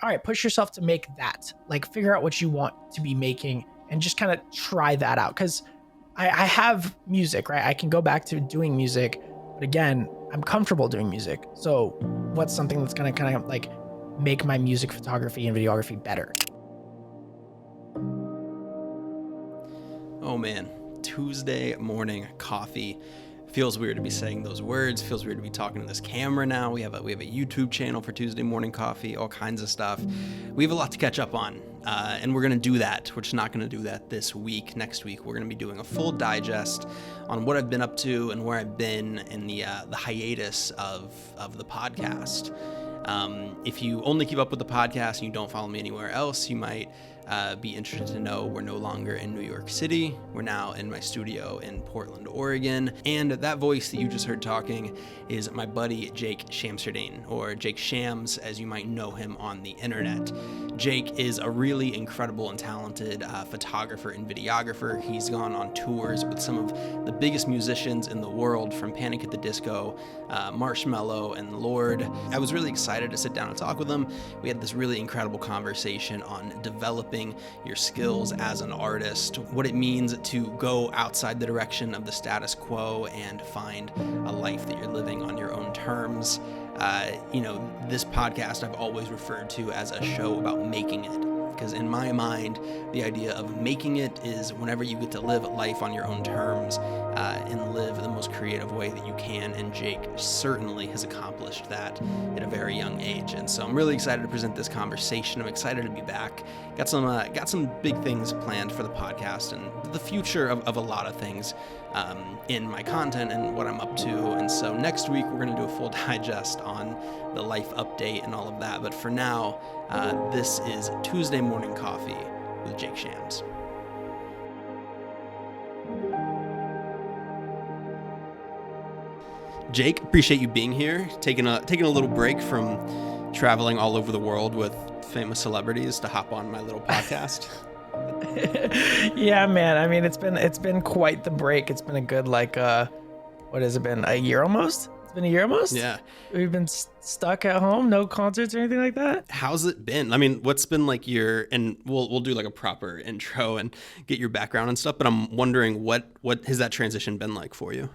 all right, push yourself to make that. Like, figure out what you want to be making and just kind of try that out. Because I have music, right? I can go back to doing music, but again, I'm comfortable doing music. So what's something that's gonna kind of like make my music photography and videography better? Oh man, Tuesday morning coffee. Feels weird to be saying those words. Feels weird to be talking to this camera now. We have a YouTube channel for Tuesday morning coffee, all kinds of stuff. We have a lot to catch up on, and we're gonna do that. We're just not gonna do that this week. Next week, we're gonna be doing a full digest on what I've been up to and where I've been in the hiatus of the podcast. If you only keep up with the podcast and you don't follow me anywhere else, you might be interested to know we're no longer in New York City. We're now in my studio in Portland, Oregon. And that voice that you just heard talking is my buddy Jake Shamserdine, or Jake Chams, as you might know him on the internet. Jake is a really incredible and talented photographer and videographer. He's gone on tours with some of the biggest musicians in the world, from Panic at the Disco, Marshmello, and Lorde. I was really excited to sit down and talk with him. We had this really incredible conversation on developing your skills as an artist, what it means to go outside the direction of the status quo and find a life that you're living on your own terms. This podcast I've always referred to as a show about making it, because in my mind, the idea of making it is whenever you get to live life on your own terms and live the most creative way that you can, and Jake certainly has accomplished that at a very young age. And so I'm really excited to present this conversation. I'm excited to be back. Got some big things planned for the podcast and the future of a lot of things in my content and what I'm up to. And so next week we're going to do a full digest on the life update and all of that. But for now, this is Tuesday Morning Coffee with Jake Chams. Jake, appreciate you being here, taking a little break from traveling all over the world with famous celebrities to hop on my little podcast. Yeah, man. I mean, it's been quite the break. It's been a good, what has it been? A year almost? It's been a year almost? Yeah. We've been stuck at home, no concerts or anything like that. How's it been? I mean, what's been like and we'll do like a proper intro and get your background and stuff, but I'm wondering what has that transition been like for you?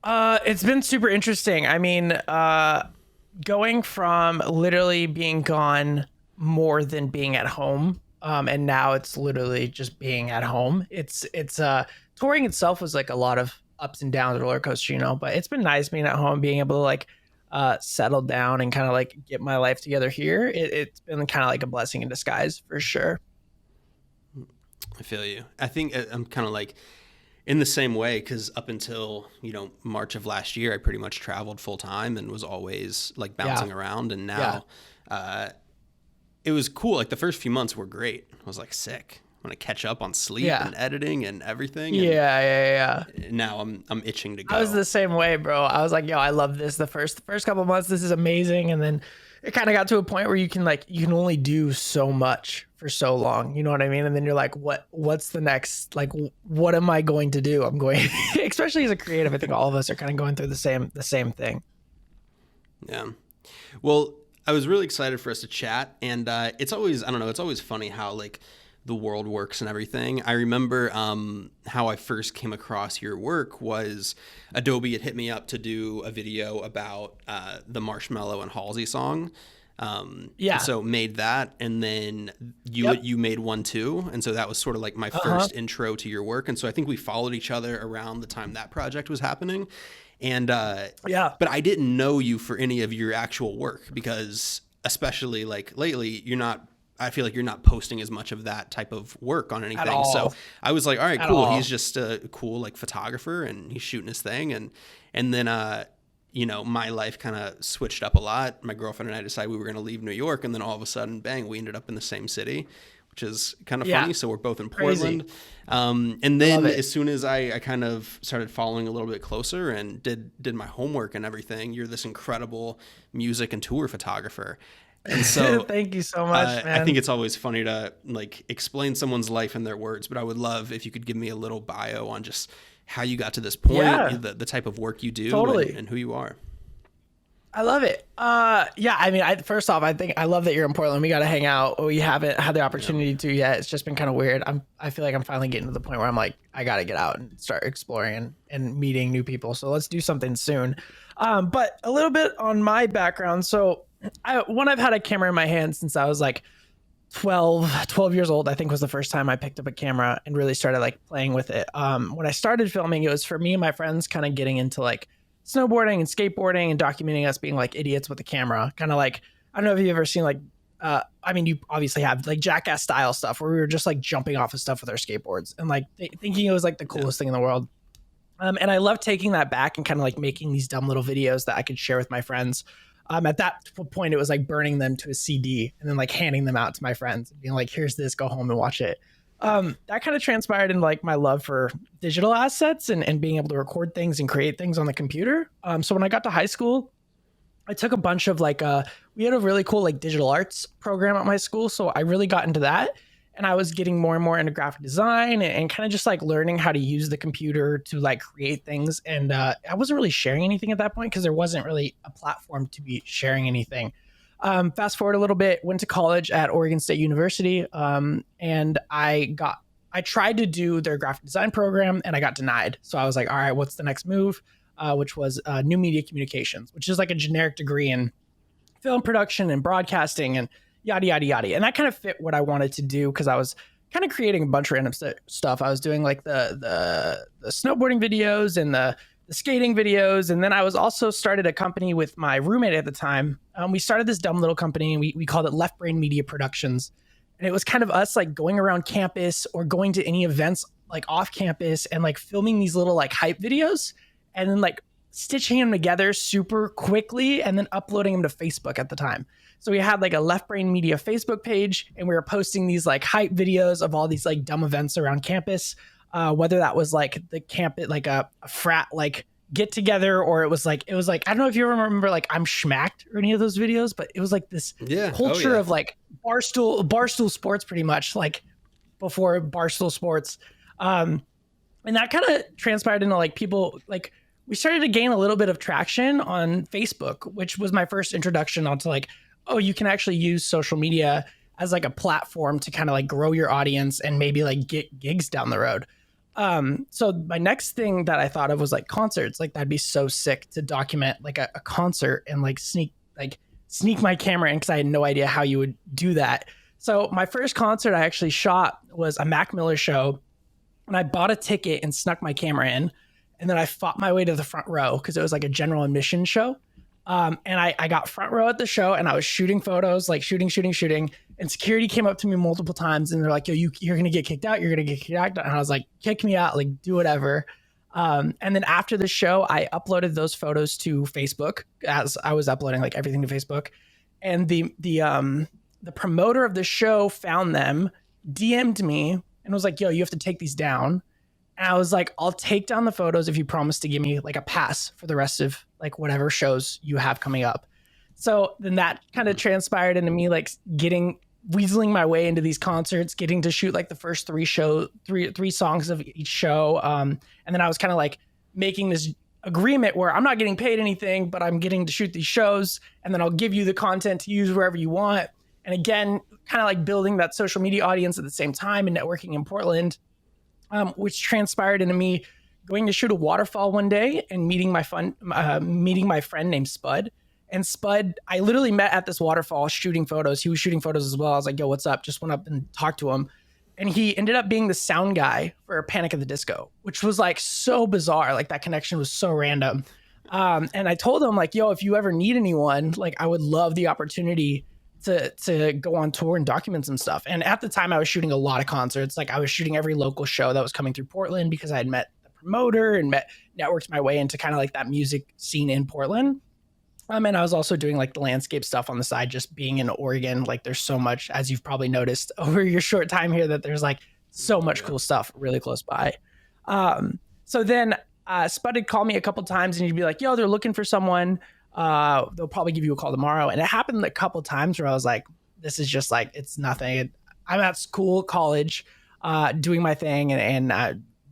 It's been super interesting. I mean, going from literally being gone more than being at home, and now it's literally just being at home. It's touring itself was like a lot of ups and downs, roller coaster, but it's been nice being at home, being able to settle down and kind of like get my life together here. It's been kind of like a blessing in disguise for sure. I feel you. I think I'm kind of like in the same way, because up until, March of last year, I pretty much traveled full time and was always like bouncing around. And now it was cool. Like the first few months were great. I was like sick. I'm going to catch up on sleep and editing and everything. And yeah. Now I'm itching to go. I was the same way, bro. I was like, yo, I love this. The first couple of months, this is amazing. And then it kind of got to a point where you can only do so much for so long. You know what I mean? And then you're like, what's the next, like, what am I going to do? I'm going, especially as a creative, I think all of us are kind of going through the same thing. Yeah. Well, I was really excited for us to chat, and it's always funny how like the world works and everything. I remember how I first came across your work was Adobe had hit me up to do a video about the Marshmello and Halsey song. So made that, and then you made one too, and so that was sort of like my first intro to your work. And so I think we followed each other around the time that project was happening. And but I didn't know you for any of your actual work, because especially like lately I feel like you're not posting as much of that type of work on anything. So I was like, all right, cool. He's just a cool like photographer and he's shooting his thing. And then my life kind of switched up a lot. My girlfriend and I decided we were going to leave New York, and then all of a sudden, bang, we ended up in the same city, which is kind of funny. So we're both in Portland. And then as soon as I kind of started following a little bit closer and did my homework and everything, you're this incredible music and tour photographer. And so thank you so much, man. I think it's always funny to like explain someone's life in their words, but I would love if you could give me a little bio on just how you got to this point, the type of work you do, and who you are. I love it. Yeah, I mean, first off, I think I love that you're in Portland. We got to hang out. We haven't had the opportunity to yet. It's just been kind of weird. I feel like I'm finally getting to the point where I'm like, I got to get out and start exploring and meeting new people. So let's do something soon. But a little bit on my background. So I've had a camera in my hand since I was like 12 years old. I think was the first time I picked up a camera and really started like playing with it. When I started filming, it was for me and my friends kind of getting into like snowboarding and skateboarding and documenting us being like idiots with the camera. Kind of like, I don't know if you've ever seen like, I mean, you obviously have like Jackass style stuff where we were just like jumping off of stuff with our skateboards and like thinking it was like the coolest thing in the world. And I love taking that back and kind of like making these dumb little videos that I could share with my friends. At that point, it was like burning them to a CD and then like handing them out to my friends and being like, here's this, go home and watch it. That kind of transpired in like my love for digital assets and being able to record things and create things on the computer. So when I got to high school, I took a bunch of like, we had a really cool like digital arts program at my school. So I really got into that. And I was getting more and more into graphic design and kind of just like learning how to use the computer to like create things. And I wasn't really sharing anything at that point because there wasn't really a platform to be sharing anything. Fast forward a little bit, went to college at Oregon State University, and I tried to do their graphic design program and I got denied. So I was like, all right, what's the next move? Which was new media communications, which is like a generic degree in film production and broadcasting and yada, yada, yada. And that kind of fit what I wanted to do because I was kind of creating a bunch of random stuff. I was doing like the snowboarding videos and the skating videos. And then I was also started a company with my roommate at the time. We started this dumb little company and we called it Left Brain Media Productions. And it was kind of us like going around campus or going to any events like off campus and like filming these little like hype videos and then like stitching them together super quickly and then uploading them to Facebook at the time. So we had like a Left Brain Media Facebook page and we were posting these like hype videos of all these like dumb events around campus. Whether that was like the camp, like a frat, like get together, or it was like, I don't know if you remember like I'm Schmacked or any of those videos, but it was like this culture of like Barstool Sports pretty much like before Barstool Sports. And that kind of transpired into like people like, we started to gain a little bit of traction on Facebook, which was my first introduction onto like, oh, you can actually use social media as like a platform to kind of like grow your audience and maybe like get gigs down the road. So my next thing that I thought of was like concerts. Like that'd be so sick to document like a concert and like sneak my camera in because I had no idea how you would do that. So my first concert I actually shot was a Mac Miller show, and I bought a ticket and snuck my camera in. And then I fought my way to the front row because it was like a general admission show. And I got front row at the show and I was shooting photos, like shooting. And security came up to me multiple times and they're like, yo, you're going to get kicked out. You're going to get kicked out. And I was like, kick me out, like do whatever. And then after the show, I uploaded those photos to Facebook as I was uploading like everything to Facebook. And the promoter of the show found them, DM'd me and was like, yo, you have to take these down. And I was like, I'll take down the photos if you promise to give me like a pass for the rest of like whatever shows you have coming up. So then that kind of transpired into me like weaseling my way into these concerts, getting to shoot like the first three songs of each show. And then I was kind of like making this agreement where I'm not getting paid anything, but I'm getting to shoot these shows. And then I'll give you the content to use wherever you want. And again, kind of like building that social media audience at the same time and networking in Portland. Which transpired into me going to shoot a waterfall one day and meeting my friend named Spud. And Spud, I literally met at this waterfall shooting photos. He was shooting photos as well. I was like, yo, what's up? Just went up and talked to him. And he ended up being the sound guy for Panic at the Disco, which was like so bizarre. Like that connection was so random. And I told him like, yo, if you ever need anyone, like I would love the opportunity to go on tour and document some stuff. And at the time I was shooting a lot of concerts. Like I was shooting every local show that was coming through Portland because I had met the promoter and networked my way into kind of like that music scene in Portland. And I was also doing like the landscape stuff on the side, just being in Oregon. Like there's so much, as you've probably noticed over your short time here, that there's like so much cool stuff really close by. So then Spud would call me a couple times and he'd be like, yo, they're looking for someone. They'll probably give you a call tomorrow. And it happened a couple times where I was like, this is just like, it's nothing. I'm at school, college, doing my thing. And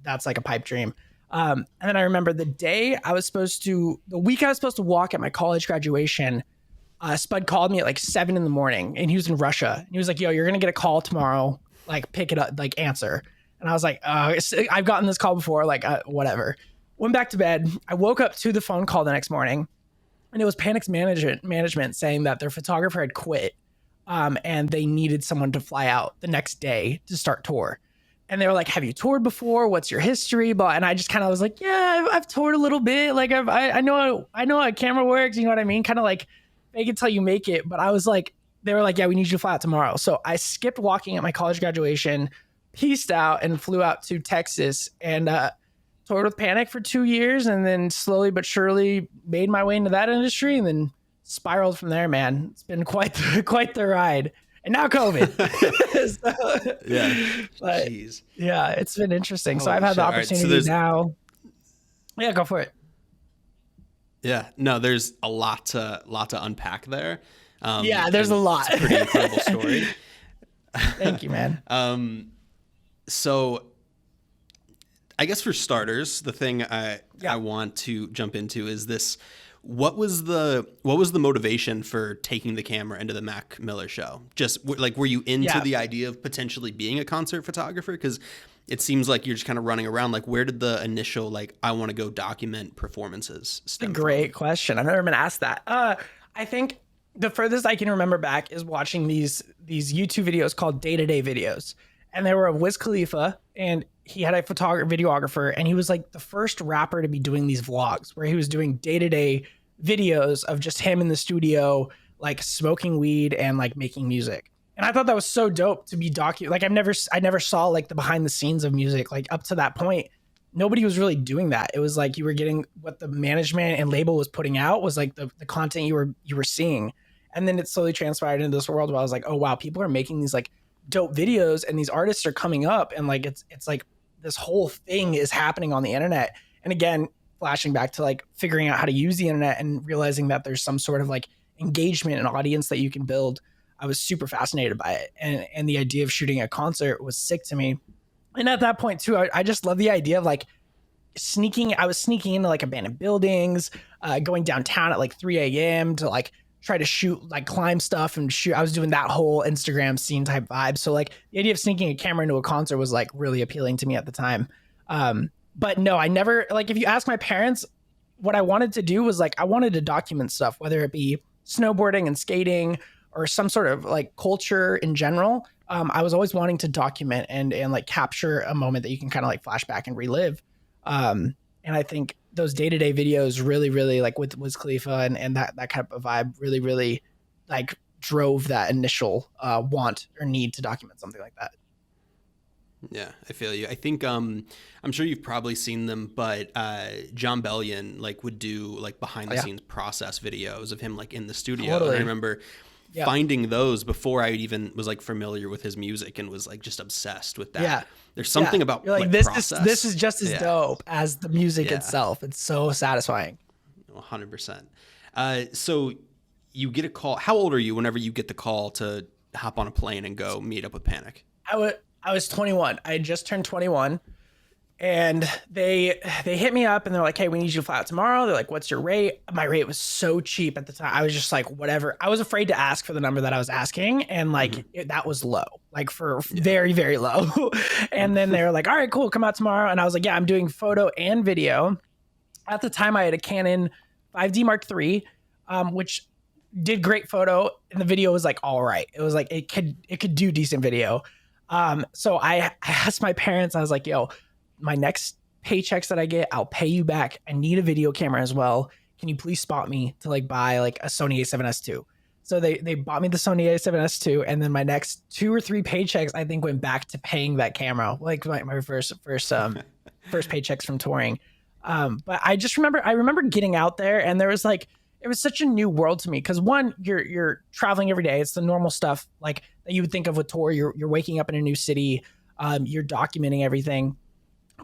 that's like a pipe dream. And then I remember the week I was supposed to walk at my college graduation, Spud called me at like 7 a.m. and he was in Russia. And he was like, yo, you're going to get a call tomorrow. Like, pick it up, like, answer. And I was like, I've gotten this call before, like, whatever. Went back to bed. I woke up to the phone call the next morning, and it was Panic's management saying that their photographer had quit, and they needed someone to fly out the next day to start tour. And they were like, have you toured before? What's your history? And I just kind of was like, yeah, I've toured a little bit. Like, I know how a camera works. You know what I mean? Kind of like fake it till you make it. But I was like, they were like, yeah, we need you to fly out tomorrow. So I skipped walking at my college graduation, pieced out, and flew out to Texas and toured with Panic for 2 years, and then slowly but surely made my way into that industry, and then spiraled from there, man. It's been quite the ride. And now COVID. So, Yeah. Jeez. Yeah, it's been interesting. So Holy I've had the shit. All right, opportunity so now. Yeah, go for it. Yeah, no, there's a lot to unpack there. Yeah, there's a lot. It's a pretty incredible story. Thank you, man. So I guess for starters, the thing I want to jump into is this. What was the motivation for taking the camera into the Mac Miller show? Just like, were you into the idea of potentially being a concert photographer? Because it seems like you're just kind of running around. Like, where did the initial, like, I want to go document performances stem from? Great question. I've never been asked that. I think the furthest I can remember back is watching these YouTube videos called day-to-day videos. And they were of Wiz Khalifa, and he had a videographer, and he was like the first rapper to be doing these vlogs where he was doing day-to-day videos of just him in the studio, like smoking weed and like making music. And I thought that was so dope to be like, I never saw like the behind the scenes of music. Like, up to that point, nobody was really doing that. It was like you were getting what the management and label was putting out was like the content you were seeing. And then it slowly transpired into this world where I was like, oh wow, people are making these like dope videos, and these artists are coming up, and like it's like this whole thing is happening on the internet. And again, flashing back to like figuring out how to use the internet and realizing that there's some sort of like engagement and audience that you can build. I was super fascinated by it. And the idea of shooting a concert was sick to me. And at that point too, I just love the idea of like I was sneaking into like abandoned buildings, going downtown at like 3 a.m. to like try to shoot, like climb stuff and shoot. I was doing that whole Instagram scene type vibe. So like the idea of sneaking a camera into a concert was like really appealing to me at the time. But no, I never, like, if you ask my parents, what I wanted to do was like, I wanted to document stuff, whether it be snowboarding and skating or some sort of like culture in general. I was always wanting to document and like capture a moment that you can kind of like flash back and relive. And I think those day-to-day videos really like with Wiz Khalifa and that kind of a vibe really like drove that initial want or need to document something like that. Yeah, I feel you. I think I'm sure you've probably seen them, but John Bellion like would do like behind the scenes process videos of him like in the studio. Totally. And I remember finding those before I even was like familiar with his music and was like just obsessed with that. Yeah. There's something about you're like this is just as dope as the music itself. It's so satisfying. 100%. So you get a call. How old are you whenever you get the call to hop on a plane and go meet up with Panic? I was 21. I had just turned 21, and they hit me up and they're like, hey, we need you to fly out tomorrow. They're like, what's your rate? My rate was so cheap at the time. I was just like, whatever. I was afraid to ask for the number that I was asking. And like, that was low, like for very, very low. And then they were like, all right, cool. Come out tomorrow. And I was like, yeah, I'm doing photo and video. At the time I had a Canon 5D Mark III, which did great photo. And the video was like, all right. It was like, it could do decent video. So I asked my parents, I was like, yo, my next paychecks that I get, I'll pay you back. I need a video camera as well. Can you please spot me to like buy like a Sony A7S II? So they bought me the Sony A7S II. And then my next 2 or 3 paychecks, I think, went back to paying that camera, like my first paychecks from touring. But I remember getting out there, and there was like, it was such a new world to me. Cause one, you're traveling every day. It's the normal stuff like that you would think of with tour. You're waking up in a new city. You're documenting everything.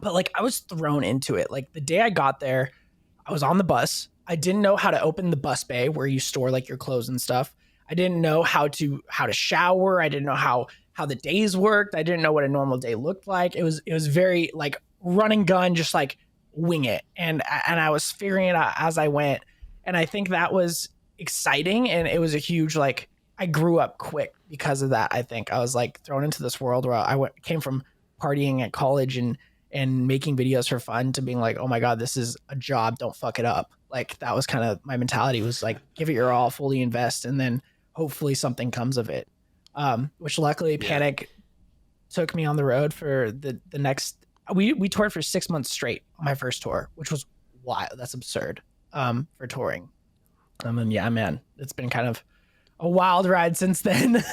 But like, I was thrown into it. Like the day I got there, I was on the bus. I didn't know how to open the bus bay where you store like your clothes and stuff. I didn't know how to shower. I didn't know how the days worked. I didn't know what a normal day looked like. It was very like run and gun, just like wing it. And I was figuring it out as I went. And I think that was exciting. And it was a huge, like, I grew up quick because of that. I think I was like thrown into this world where came from partying at college and making videos for fun to being like, oh my God, this is a job. Don't fuck it up. Like that was kind of my mentality, was like, give it your all, fully invest. And then hopefully something comes of it. Which luckily Panic took me on the road for the next, we toured for 6 months straight on my first tour, which was wild. That's absurd, for touring. And yeah, man, it's been kind of a wild ride since then.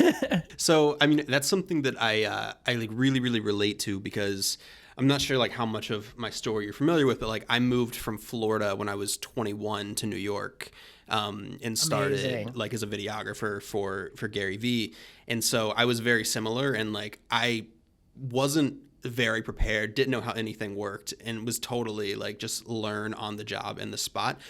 So, I mean, that's something that I like really, really relate to, because I'm not sure like how much of my story you're familiar with, but like I moved from Florida when I was 21 to New York, and started Amazing. like as a videographer for Gary Vee. And so I was very similar, and like I wasn't very prepared, didn't know how anything worked, and was totally like just learn on the job in the spot.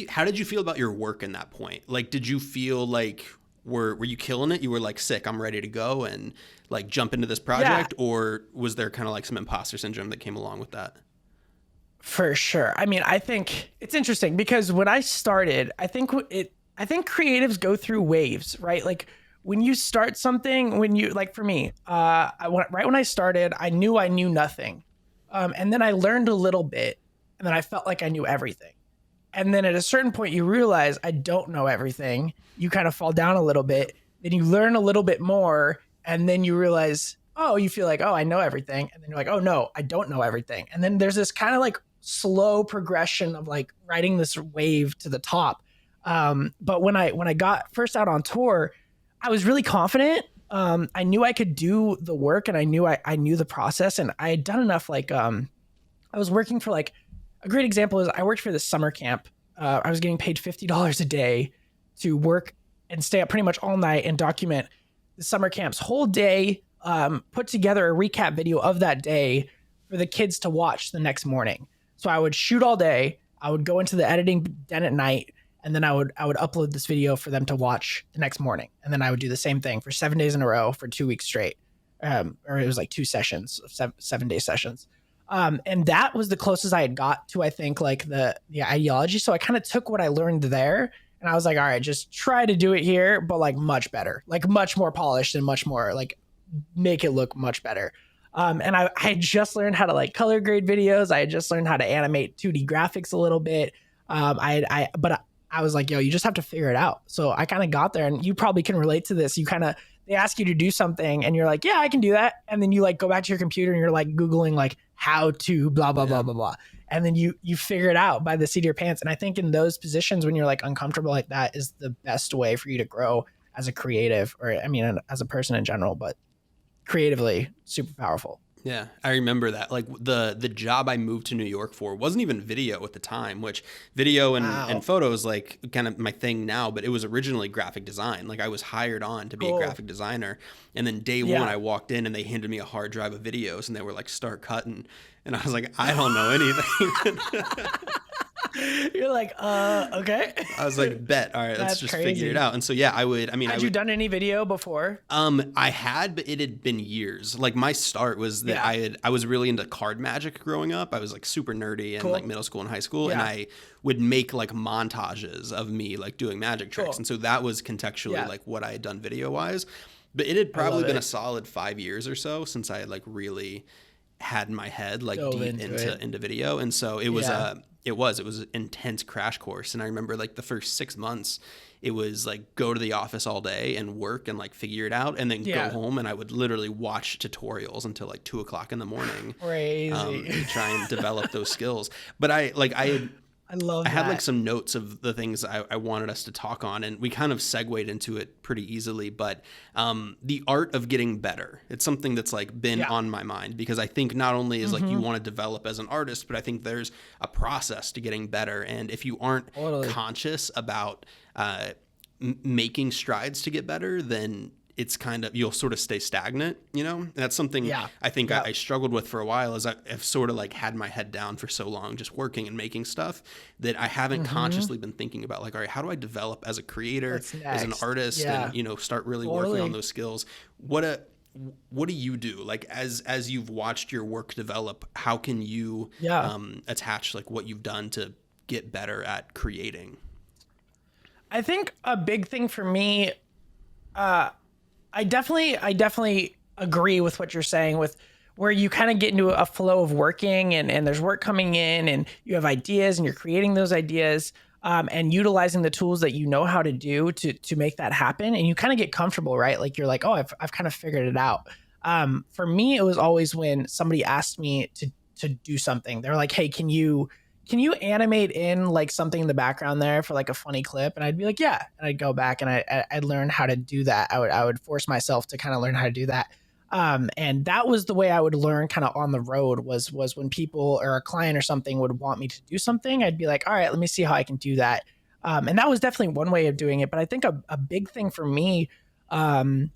How did you feel about your work in that point? Like, did you feel like were you killing it? You were like, sick, I'm ready to go and like jump into this project? Or was there kind of like some imposter syndrome that came along with that? For sure. I mean, I think it's interesting because when I started, I think creatives go through waves, right? Like when you start something, like for me, right when I started, I knew nothing. And then I learned a little bit, and then I felt like I knew everything. And then at a certain point, you realize I don't know everything. You kind of fall down a little bit. Then you learn a little bit more. And then you realize, oh, you feel like, oh, I know everything. And then you're like, oh, no, I don't know everything. And then there's this kind of like slow progression of like riding this wave to the top. But when I got first out on tour, I was really confident. I knew I could do the work, and I knew the process. And I had done enough, like, I was working for like, a great example is I worked for this summer camp. I was getting paid $50 a day to work and stay up pretty much all night and document the summer camp's whole day, put together a recap video of that day for the kids to watch the next morning. So I would shoot all day. I would go into the editing den at night, and then I would upload this video for them to watch the next morning. And then I would do the same thing for 7 days in a row for 2 weeks straight. Or it was like 2 sessions, 7-day sessions. And that was the closest I had got to, I think, like the ideology. So I kind of took what I learned there, and I was like, all right, just try to do it here, but like much better, like much more polished and much more like make it look much better. And I had just learned how to like color grade videos. I had just learned how to animate 2D graphics a little bit. But I was like, yo, you just have to figure it out. So I kind of got there, and you probably can relate to this. They ask you to do something and you're like, yeah, I can do that. And then you like go back to your computer and you're like Googling like how to blah, blah, blah, blah, blah. And then you figure it out by the seat of your pants. And I think in those positions when you're like uncomfortable like that is the best way for you to grow as a creative, or I mean, as a person in general, but creatively super powerful. Yeah, I remember that. Like the job I moved to New York for wasn't even video at the time, which video and photos like kind of my thing now, but it was originally graphic design. Like I was hired on to be a graphic designer. And then day one I walked in and they handed me a hard drive of videos and they were like, start cutting. And I was like, I don't know anything. You're like, okay. I was like, bet. All right, let's just figure it out. And so, yeah, had you done any video before? I had, but it had been years. Like my start was that I was really into card magic growing up. I was like super nerdy in like middle school and high school. And I would make like montages of me like doing magic tricks. And so that was contextually like what I had done video wise, but it had probably been a solid 5 years or so since I had like really had in my head like deep into video. And so it was it was an intense crash course. And I remember like the first 6 months it was like go to the office all day and work and like figure it out, and then go home, and I would literally watch tutorials until like 2 o'clock in the morning. Crazy. To try and develop those skills. But I had like some notes of the things I wanted us to talk on, and we kind of segued into it pretty easily. But the art of getting better, it's something that's like been on my mind, because I think not only is like you want to develop as an artist, but I think there's a process to getting better. And if you aren't conscious about making strides to get better, then it's kind of, you'll sort of stay stagnant, you know? And that's something I think I struggled with for a while, is I've sort of like had my head down for so long just working and making stuff that I haven't consciously been thinking about like, all right, how do I develop as a creator, as an artist, and, you know, start really working on those skills? what do you do? Like as you've watched your work develop, how can you Yeah. attach like what you've done to get better at creating? I think a big thing for me, I definitely agree with what you're saying with where you kind of get into a flow of working and there's work coming in and you have ideas and you're creating those ideas, and utilizing the tools that you know how to do to make that happen. And you kind of get comfortable, right? Like you're like, oh, I've kind of figured it out. For me, it was always when somebody asked me to do something. They're like, hey, can you animate in like something in the background there for like a funny clip? And I'd be like, yeah. And I'd go back and I'd learn how to do that. I would force myself to kind of learn how to do that. And that was the way I would learn kind of on the road was when people or a client or something would want me to do something, I'd be like, all right, let me see how I can do that. And that was definitely one way of doing it. But I think a big thing for me, um,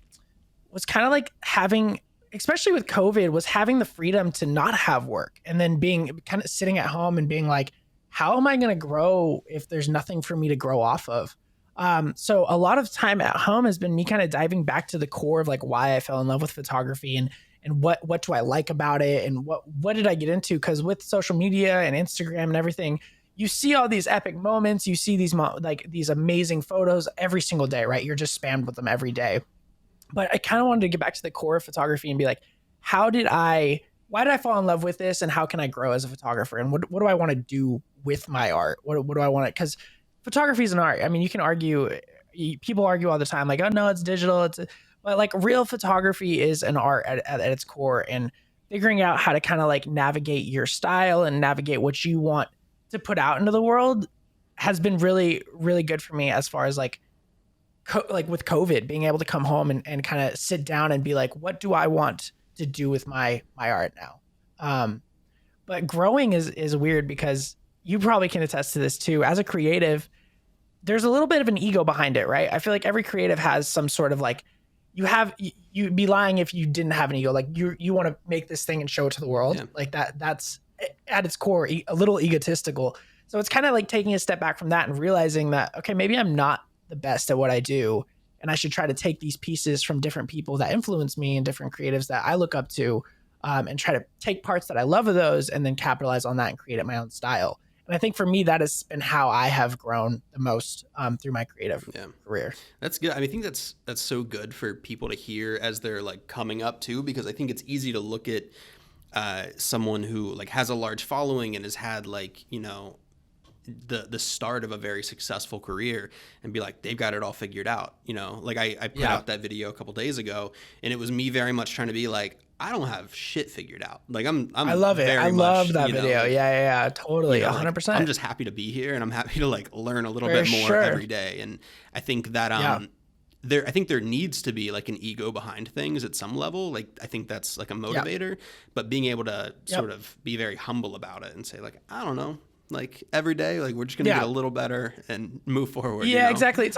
was kind of like having, especially with COVID, was having the freedom to not have work and then being kind of sitting at home and being like, how am I going to grow if there's nothing for me to grow off of? So a lot of time at home has been me kind of diving back to the core of like why I fell in love with photography and what do I like about it and what did I get into? Because with social media and Instagram and everything, you see all these epic moments, you see like these amazing photos every single day, right? You're just spammed with them every day. But I kind of wanted to get back to the core of photography and be like, why did I fall in love with this and how can I grow as a photographer? And what do I want to do with my art? What do I want to, because photography is an art. I mean, you can argue, people argue all the time, like, oh no, it's digital. But like real photography is an art at its core, and figuring out how to kind of like navigate your style and navigate what you want to put out into the world has been really, really good for me as far as like like with COVID, being able to come home and kind of sit down and be like, what do I want to do with my art now? But growing is weird because you probably can attest to this too. As a creative, there's a little bit of an ego behind it, right? I feel like every creative has some sort of like, you'd be lying if you didn't have an ego. Like you want to make this thing and show it to the world. Yeah. Like that's at its core a little egotistical. So it's kind of like taking a step back from that and realizing that, okay, maybe I'm not the best at what I do. And I should try to take these pieces from different people that influence me and different creatives that I look up to, and try to take parts that I love of those and then capitalize on that and create it my own style. And I think for me, that has been how I have grown the most, through my creative career. That's good. I mean, I think that's so good for people to hear as they're like coming up too, because I think it's easy to look at someone who like has a large following and has had like, you know, the start of a very successful career and be like, they've got it all figured out. You know, like I put out that video a couple days ago and it was me very much trying to be like, I don't have shit figured out. Like I love it. I love that video. Like, yeah. Totally. you know, 100%. Like, I'm just happy to be here and I'm happy to like learn a little bit more every day. And I think that, I think there needs to be like an ego behind things at some level. Like I think that's like a motivator, but being able to sort of be very humble about it and say like, I don't know, like every day, like we're just going to get a little better and move forward. Yeah, you know? Exactly. It's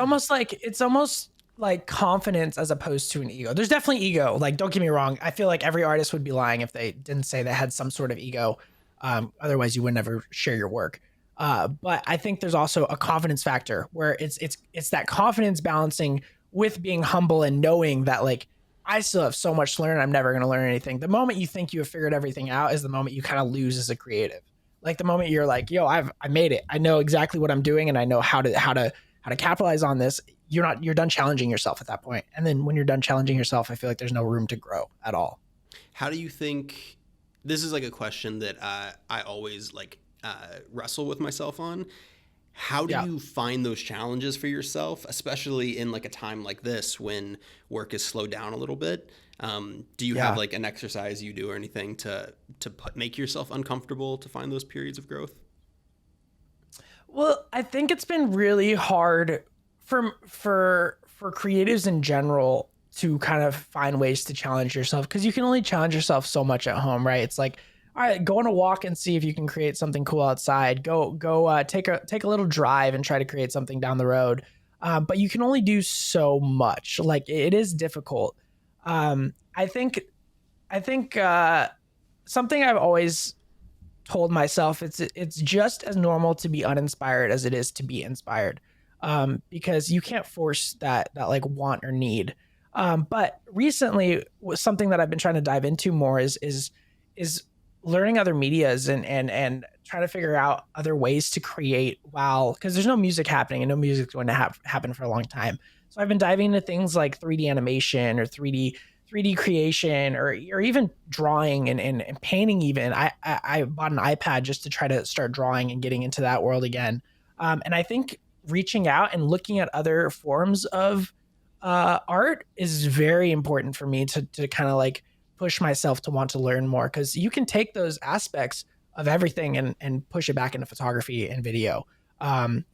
almost like confidence as opposed to an ego. There's definitely ego. Like, don't get me wrong. I feel like every artist would be lying if they didn't say they had some sort of ego. Otherwise you would never share your work. But I think there's also a confidence factor where it's that confidence balancing with being humble and knowing that like, I still have so much to learn. I'm never going to learn anything. The moment you think you have figured everything out is the moment you kind of lose as a creative. Like the moment you're like, yo, I made it. I know exactly what I'm doing and I know how to capitalize on this. You're done challenging yourself at that point. And then when you're done challenging yourself, I feel like there's no room to grow at all. How do you think, this is like a question that I always like wrestle with myself on. How do you find those challenges for yourself, especially in like a time like this when work is slowed down a little bit? Do you have like an exercise you do or anything to make yourself uncomfortable to find those periods of growth? Well, I think it's been really hard for creatives in general to kind of find ways to challenge yourself because you can only challenge yourself so much at home, right? It's like, all right, go on a walk and see if you can create something cool outside. Go take a little drive and try to create something down the road. But you can only do so much. Like it is difficult. I think something I've always told myself, it's just as normal to be uninspired as it is to be inspired. Because you can't force that like want or need. But recently, something that I've been trying to dive into more is learning other medias and trying to figure out other ways to create while, because there's no music happening and no music's going to happen for a long time. So I've been diving into things like 3D animation or 3D creation or even drawing and painting even. I bought an iPad just to try to start drawing and getting into that world again. And I think reaching out and looking at other forms of art is very important for me to kind of like push myself to want to learn more, because you can take those aspects of everything and push it back into photography and video.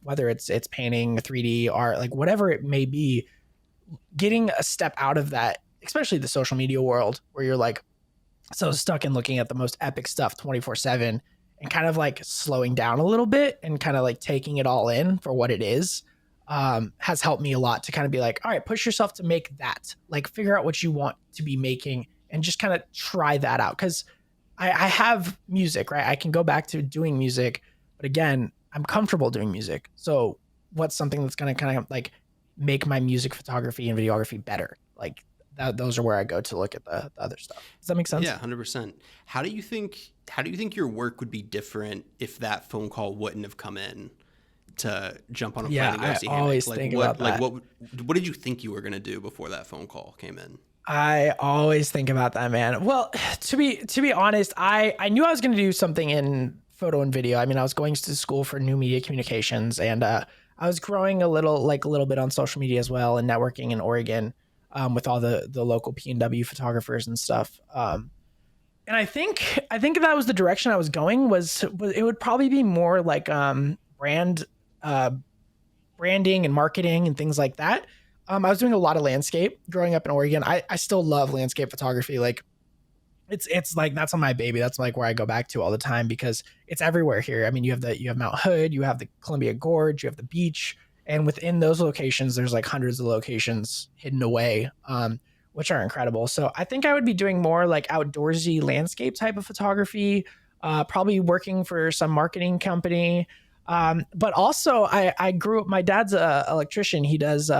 Whether it's painting, 3D art, like whatever it may be, getting a step out of that, especially the social media world where you're like so stuck in looking at the most epic stuff 24/7, and kind of like slowing down a little bit and kind of like taking it all in for what it is, has helped me a lot to kind of be like, all right, push yourself to make that, like figure out what you want to be making and just kind of try that out. Cause I have music, right? I can go back to doing music, but again, I'm comfortable doing music. So what's something that's going to kind of like make my music photography and videography better? Like those are where I go to look at the other stuff. Does that make sense? Yeah, 100%. How do you think your work would be different if that phone call wouldn't have come in to jump on a plane Yeah, and go I see always Hammock? Like think what about that. what did you think you were going to do before that phone call came in? I always think about that, man. Well, to be honest, I knew I was going to do something in photo and video. I mean, I was going to school for new media communications, and I was growing a little bit on social media as well, and networking in Oregon, with all the local P&W photographers and stuff. And I think that was the direction I was going. Was it would probably be more like brand uh, branding and marketing and things like that. I was doing a lot of landscape growing up in Oregon. I still love landscape photography. Like it's like that's on my baby. That's like where I go back to all the time because it's everywhere here. I mean, you have Mount Hood, you have the Columbia Gorge, you have the beach, and within those locations, there's like hundreds of locations hidden away, which are incredible. So I think I would be doing more like outdoorsy landscape type of photography, probably working for some marketing company. But also, I grew up. My dad's a electrician. He does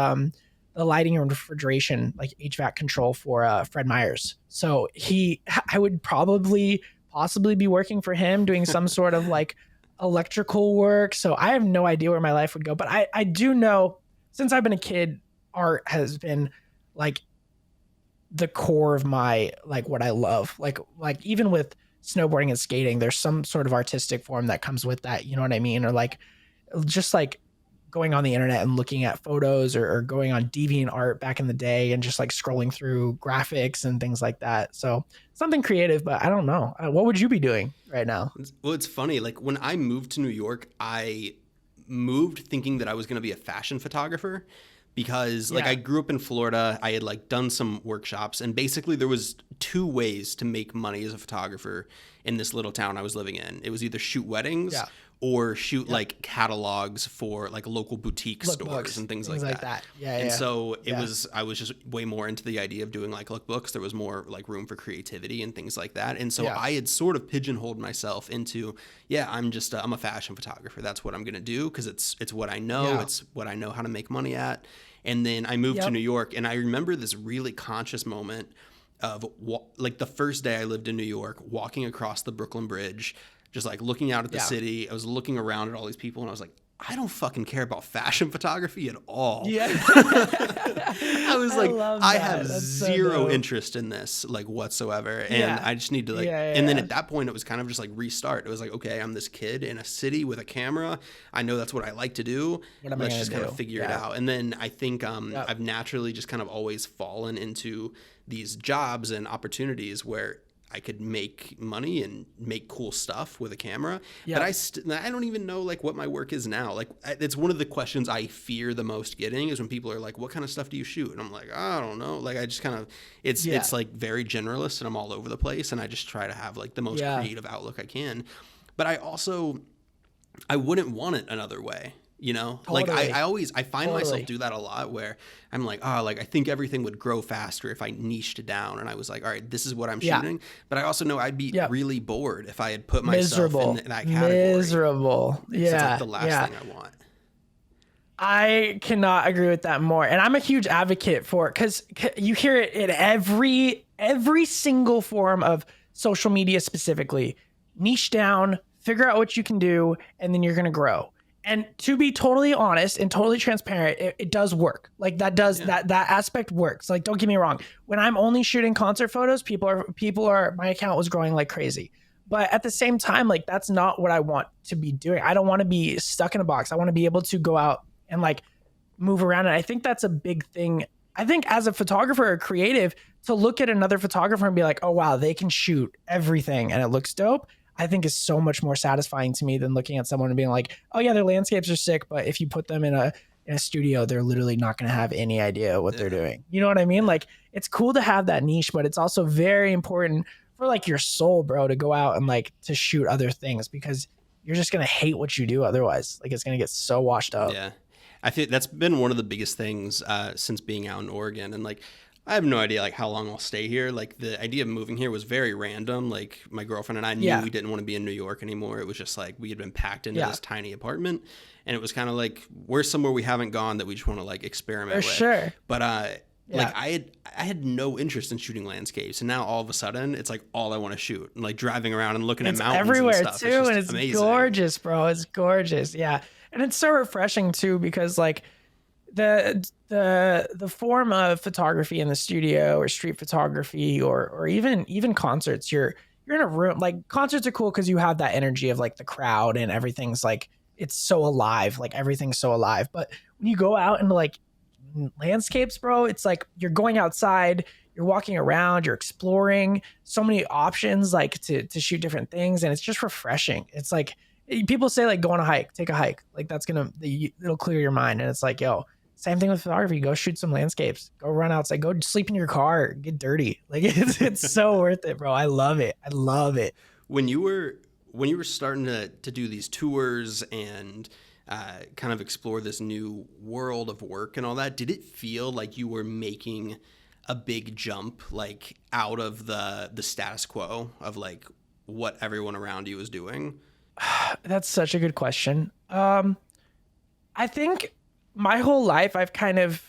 the lighting and refrigeration, like HVAC control for Fred Meyer's. So I would probably possibly be working for him, doing some sort of like electrical work. So I have no idea where my life would go, but I do know since I've been a kid, art has been like the core of my like what I love. Like even with snowboarding and skating, there's some sort of artistic form that comes with that. You know what I mean? Or like just like going on the internet and looking at photos or going on DeviantArt back in the day and just like scrolling through graphics and things like that. So something creative, but I don't know. What would you be doing right now? Well, it's funny. Like when I moved to New York, I moved thinking that I was going to be a fashion photographer because like Yeah. I grew up in Florida. I had like done some workshops and basically there was two ways to make money as a photographer in this little town I was living in. It was either shoot weddings Yeah. or shoot like catalogs for like local boutique stores Lookbooks, and things things like like that. that. Yeah. And Yeah. so Yeah. I was just way more into the idea of doing like lookbooks. There was more like room for creativity and things like that. And so Yeah. I had sort of pigeonholed myself into, yeah, I'm a fashion photographer. That's what I'm going to do because it's what I know. Yeah. It's what I know how to make money at. And then I moved to Yep. New York and I remember this really conscious moment of like the first day I lived in New York, walking across the Brooklyn Bridge, just like looking out at the Yeah. city. I was looking around at all these people and I was like, I don't fucking care about fashion photography at all. Yeah. I was like, love I that. have That's so zero dope. interest in this, like whatsoever. And Yeah. I just need to like, Yeah. and then Yeah. at that point, it was kind of just like restart. It was like, okay, I'm this kid in a city with a camera. I know that's what I like to do. What am I Let's gonna just kind do? of figure it Yeah. out. And then I think Yep. I've naturally just kind of always fallen into these jobs and opportunities where I could make money and make cool stuff with a camera. Yeah. But I don't even know like what my work is now. Like it's one of the questions I fear the most getting is when people are like, what kind of stuff do you shoot? And I'm like, I don't know. Like I just kind of, Yeah. it's like very generalist and I'm all over the place. And I just try to have like the most Yeah. creative outlook I can. But I wouldn't want it another way. You know, like Totally. I find Totally. myself do that a lot where I'm like, oh, like I think everything would grow faster if I niched down and I was like, all right, this is what I'm Yeah. shooting. But I also know I'd be Yep. really bored if I had put myself Miserable. in that category. Miserable. So it's Yeah. like the last Yeah. thing I want. I cannot agree with that more. And I'm a huge advocate for it because you hear it in every single form of social media specifically. Niche down, figure out what you can do, and then you're going to grow. And to be totally honest and totally transparent, it does work. Like that does that aspect works. Like, don't get me wrong. When I'm only shooting concert photos, people are my account was growing like crazy. But at the same time, like that's not what I want to be doing. I don't want to be stuck in a box. I want to be able to go out and like move around. And I think that's a big thing. I think as a photographer or creative, to look at another photographer and be like, oh wow, they can shoot everything and it looks dope, I think is so much more satisfying to me than looking at someone and being like, oh yeah, their landscapes are sick, but if you put them in a studio, they're literally not going to have any idea what they're doing. You know what I mean? Like it's cool to have that niche, but it's also very important for like your soul, bro, to go out and like to shoot other things because you're just going to hate what you do otherwise. Like it's going to get so washed up. Yeah. I think that's been one of the biggest things since being out in Oregon. And like, I have no idea like how long I'll stay here. Like the idea of moving here was very random. Like my girlfriend and I knew we didn't want to be in New York anymore. It was just like we had been packed into this tiny apartment, and it was kind of like we're somewhere we haven't gone that we just want to like experiment with. Sure. But like I had no interest in shooting landscapes, and now all of a sudden it's like all I want to shoot. And like driving around and looking at mountains everywhere and stuff. too, and it's amazing. Gorgeous, bro. It's gorgeous. Yeah, and it's so refreshing too because like the form of photography in the studio or street photography or even concerts, you're in a room. Like concerts are cool because you have that energy of like the crowd and everything's like it's so alive. Like everything's so alive. But when you go out into like landscapes, bro, it's like you're going outside, you're walking around, you're exploring so many options like to shoot different things, and it's just refreshing. It's like people say like go on a hike, take a hike, like that's it'll clear your mind. And it's like, yo, same thing with photography. Go shoot some landscapes, go run outside, go sleep in your car, get dirty. Like it's so worth it, bro. I love it. When you were starting to do these tours and kind of explore this new world of work and all that, did it feel like you were making a big jump like out of the status quo of like what everyone around you was doing? That's such a good question. I think my whole life I've kind of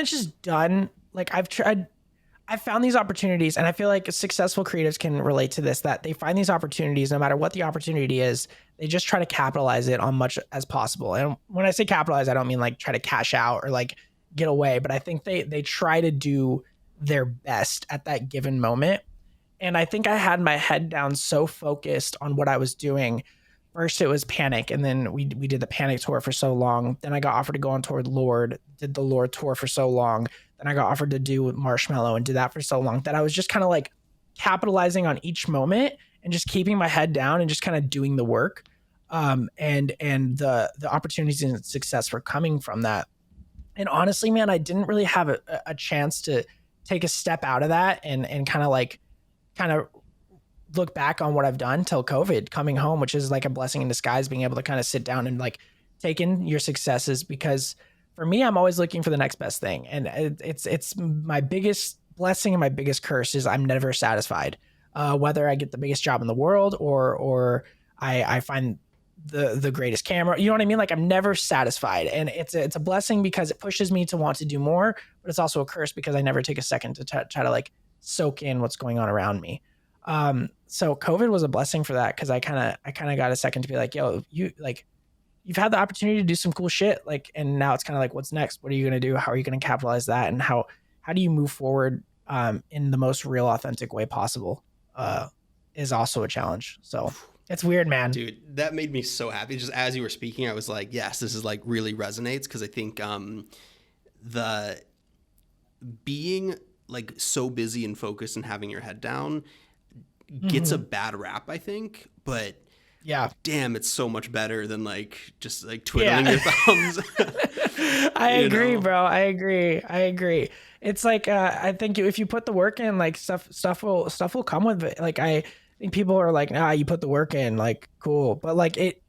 just done like I've found these opportunities, and I feel like successful creatives can relate to this, that they find these opportunities no matter what the opportunity is, they just try to capitalize it on much as possible. And when I say capitalize, I don't mean like try to cash out or like get away, but I think they try to do their best at that given moment. And I think I had my head down so focused on what I was doing. First it was Panic, and then we did the Panic tour for so long. Then I got offered to go on tour with Lord, did the Lord tour for so long. Then I got offered to do Marshmallow and did that for so long that I was just kind of like capitalizing on each moment and just keeping my head down and just kind of doing the work. And the opportunities and success were coming from that. And honestly, man, I didn't really have a chance to take a step out of that and kind of look back on what I've done till COVID coming home, which is like a blessing in disguise, being able to kind of sit down and like take in your successes. Because for me, I'm always looking for the next best thing. And it's my biggest blessing and my biggest curse is I'm never satisfied. Whether I get the biggest job in the world or I find the greatest camera, you know what I mean? Like I'm never satisfied, and it's a blessing because it pushes me to want to do more, but it's also a curse because I never take a second to try to like soak in what's going on around me. So COVID was a blessing for that, because I kind of got a second to be like, yo, you've had the opportunity to do some cool shit, like, and now it's kind of like, what's next? What are you gonna do? How are you gonna capitalize that? And how do you move forward in the most real, authentic way possible? Is also a challenge. So it's weird, man. Dude, that made me so happy. Just as you were speaking, I was like, yes, this is like really resonates, because I think the being like so busy and focused and having your head down gets a bad rap, I think, but yeah, damn, it's so much better than like just like twiddling your thumbs. I agree, bro. I agree. It's like I think if you put the work in, like stuff will come with it. Like I think people are like, you put the work in, like cool, but like it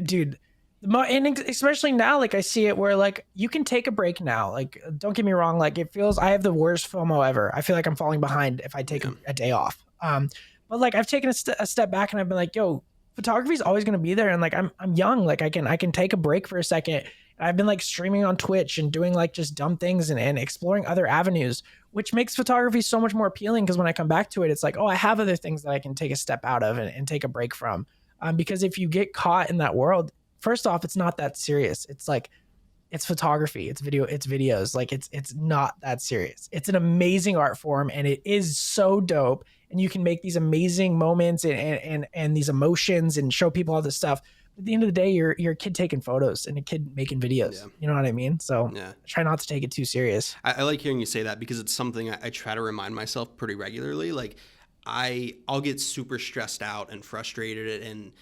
dude, and especially now, like I see it where like you can take a break now. Like don't get me wrong, like it feels, I have the worst FOMO ever. I feel like I'm falling behind if I take a day off. But like I've taken a step back and I've been like, yo, photography is always going to be there, and like I'm young, like I can take a break for a second And I've been like streaming on Twitch and doing like just dumb things and exploring other avenues, which makes photography so much more appealing. Because when I come back to it, it's like, oh, I have other things that I can take a step out of and take a break from. Because if you get caught in that world, first off, it's not that serious. It's like, it's photography, it's video, it's videos. Like it's not that serious. It's an amazing art form, and it is so dope. And you can make these amazing moments and these emotions and show people all this stuff. At the end of the day, you're a kid taking photos and a kid making videos. Yeah. You know what I mean? So Yeah. try not to take it too serious. I like hearing you say that because it's something I try to remind myself pretty regularly. Like I'll get super stressed out and frustrated and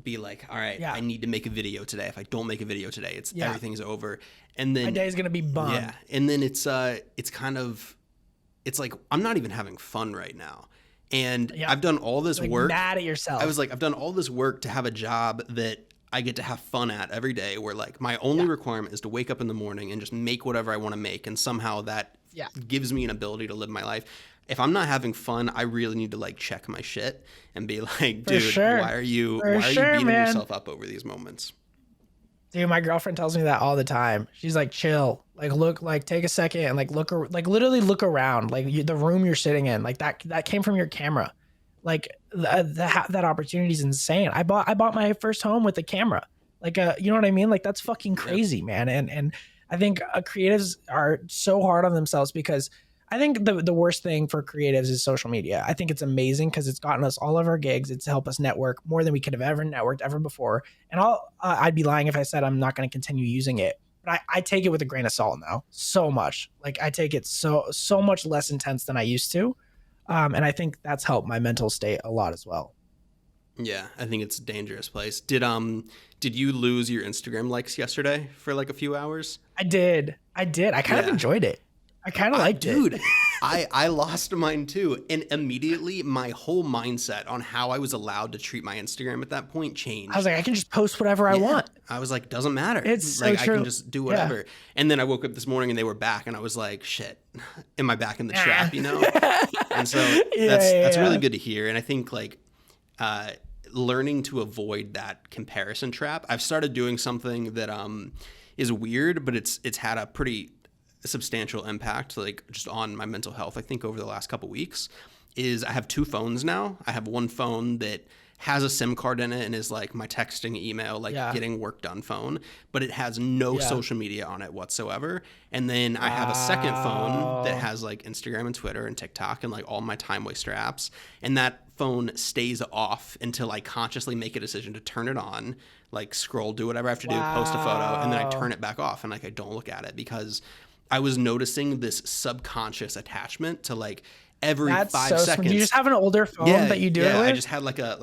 be like, all right, Yeah. I need to make a video today. If I don't make a video today, it's Yeah. everything's over. And then My day's gonna be bummed. yeah. And then it's kind of, it's like, I'm not even having fun right now. And Yeah. I've done all this Like work. mad at yourself. I was like, I've done all this work to have a job that I get to have fun at every day, where like my only requirement is to wake up in the morning and just make whatever I want to make. And somehow that gives me an ability to live my life. If I'm not having fun, I really need to like check my shit and be like, dude, why are you beating yourself up over these moments? Dude, my girlfriend tells me that all the time. She's like, chill, like look, like take a second and like look, like literally look around, like the room you're sitting in, like that came from your camera. Like that opportunity is insane. I bought my first home with a camera. Like, you know what I mean? Like that's fucking crazy, man. And I think creatives are so hard on themselves because I think the worst thing for creatives is social media. I think it's amazing because it's gotten us all of our gigs. It's helped us network more than we could have ever networked ever before. And I'd be lying if I said I'm not going to continue using it. But I take it with a grain of salt now, so much. Like I take it so much less intense than I used to. And I think that's helped my mental state a lot as well. Yeah, I think it's a dangerous place. Did you lose your Instagram likes yesterday for like a few hours? I did. I kind of enjoyed it. I kind of liked it. Dude, I lost mine too. And immediately my whole mindset on how I was allowed to treat my Instagram at that point changed. I was like, I can just post whatever I want. I was like, doesn't matter. It's like so true. I can just do whatever. Yeah. And then I woke up this morning and they were back and I was like, shit, am I back in the trap, you know? And so that's really good to hear. And I think like learning to avoid that comparison trap. I've started doing something that is weird, but it's had a pretty substantial impact, like just on my mental health. I think over the last couple weeks is I have two phones now. I have one phone that has a SIM card in it and is like my texting, email, like getting work done phone, but it has no social media on it whatsoever. And then I have a second phone that has like Instagram and Twitter and TikTok and like all my time waster apps. And that phone stays off until I consciously make a decision to turn it on, like scroll, do whatever I have to do, post a photo, and then I turn it back off and like I don't look at it because I was noticing this subconscious attachment to like every 5 seconds. Do you just have an older phone that you do it with? I just had like a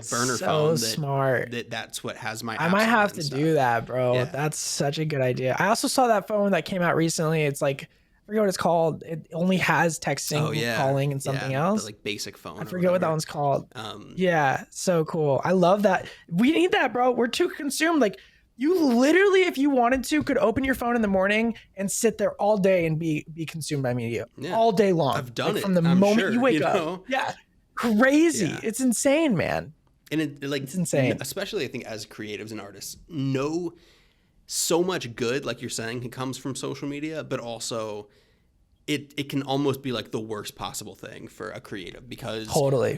burner phone. Smart. That's what has my. I might have to do that, bro. Yeah. That's such a good idea. I also saw that phone that came out recently. It's like, I forget what it's called. It only has texting, calling, and something else. The, like basic phone. I forget what that one's called. Yeah, so cool. I love that. We need that, bro. We're too consumed. Like. You literally, if you wanted to, could open your phone in the morning and sit there all day and be consumed by media all day long. I've done it from the moment you wake up. Yeah, crazy. Yeah. It's insane, man. And it's insane. Especially, I think, as creatives and artists, know so much good, like you're saying, comes from social media, but also it can almost be like the worst possible thing for a creative because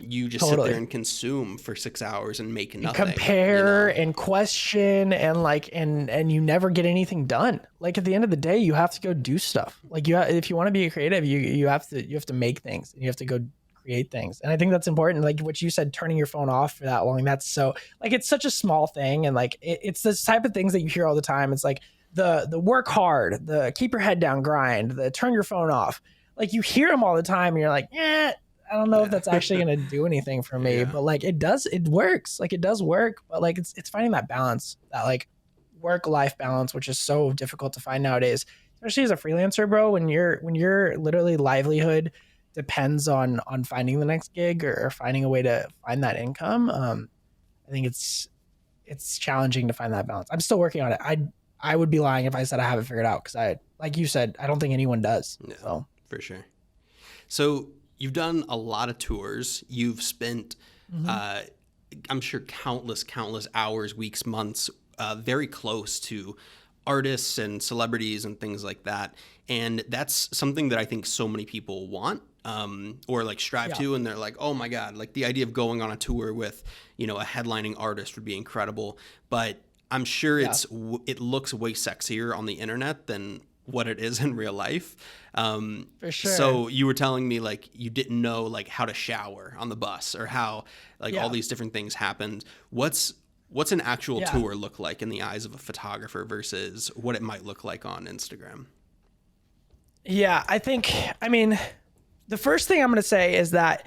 you just sit there and consume for 6 hours and make nothing. You compare and question and like and you never get anything done. Like at the end of the day, you have to go do stuff. Like if you want to be a creative, you have to make things and you have to go create things. And I think that's important. Like what you said, turning your phone off for that long. That's so like it's such a small thing and like it's this type of things that you hear all the time. It's like the work hard, the keep your head down grind, the turn your phone off. Like you hear them all the time and you're like, I don't know if that's actually going to do anything for me, but like it works. Like it does work, but like it's finding that balance, that like work-life balance, which is so difficult to find nowadays, especially as a freelancer, bro, when you're literally livelihood depends on finding the next gig or finding a way to find that income. I think it's challenging to find that balance. I'm still working on it. I would be lying if I said I have it figured out because like you said, I don't think anyone does. No, so. For sure. So you've done a lot of tours. You've spent, I'm sure, countless hours, weeks, months, very close to artists and celebrities and things like that. And that's something that I think so many people want, or like strive Yeah. to. And they're like, oh my God, like the idea of going on a tour with, a headlining artist would be incredible. But I'm sure Yeah. it looks way sexier on the internet than what it is in real life. For sure. So you were telling me like you didn't know like how to shower on the bus or how like all Yeah. these different things happened. What's an actual Yeah. tour look like in the eyes of a photographer versus what it might look like on Instagram? Yeah. I mean, the first thing I'm going to say is that